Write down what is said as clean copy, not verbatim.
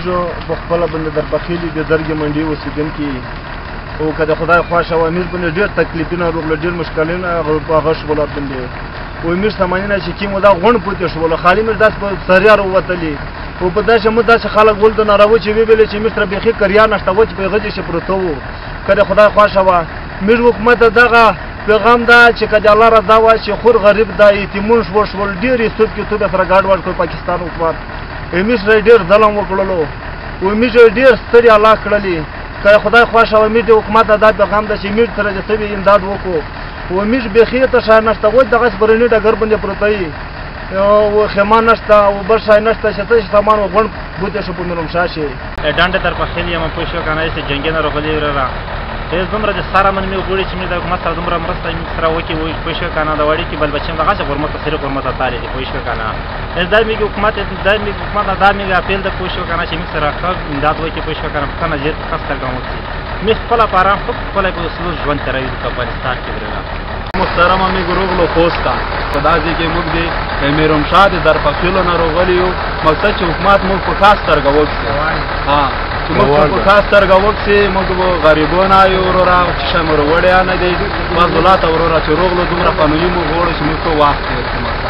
جو بخپله باندې در بخیلي د درګې منډې اوسېدونکي او که د خدای خواشه و امیر باندې ډېر تکلیفونه روغله ډېر مشکلونه په هغه شغلات باندې و امیر سامانونه چې کیم دا غونډ پورته شول خالي میر داس په سریار ووتلي او په داسې مو داسې خلک ول د ناراوه چې ویلې چې میر سره بیخي کریا نشته و چې په غږ شي پروته وو که د خدای خواشه و میر حکومت دغه پیغام دا چې که د الله رضا وای چې خور غریب دا یتیمون شول ډېرې سود کې توګه سره ګاډ واډ کړ پاکستان حکومت امیر سره ډېر ظلم وکړلو و امیر ډېر ستړي الله کړلي که خدای خواشه و امیر د حکومت دا پیغام ده چې امیر سره د سوي امداد وکړو و امیر بیخي ته شای نشته و دغسې برني ډګر باندې پروته وي و خیمه نشته او بل شی نشته چې ته سامان و غونډ بوتې شو په میرمشاه شي ډانډه در پخېل یم پوه شو که نه چې جنګي نه راغلي وروره ډېر دومره د سره من مې غواړي چې مې د حکومت سره دومره مرسته مې سره وکړي پوه شو که نه د وړي کې بل بچیم دغسې غرمت ته صرف غرمت ته تالي دي پوه شو که نه دا مې حکومت دا مې اپیل ده پوه شو که نه چې مې سره ښه امداد وکړي پوه شو که نه په ښه نظر ښه سترګه وکړي مې خپله په ارام خپله په سلوس ژوند تېروي په افغانستان کې وروره محترم امیر روغلو خوستا په دا ځای کې موږ د میرمشاه د درپخیلو نه راغلي یو مقصد چې حکومت موږ په خاص سترګه وکړي چې موږ په خاص سترګه وکړي موږ به غریبونه یو وروره چې شی مو راوړی نه دی معضلات وروره چې روغلو دومره قانوني موږ غواړو چې موږ ښه واخلو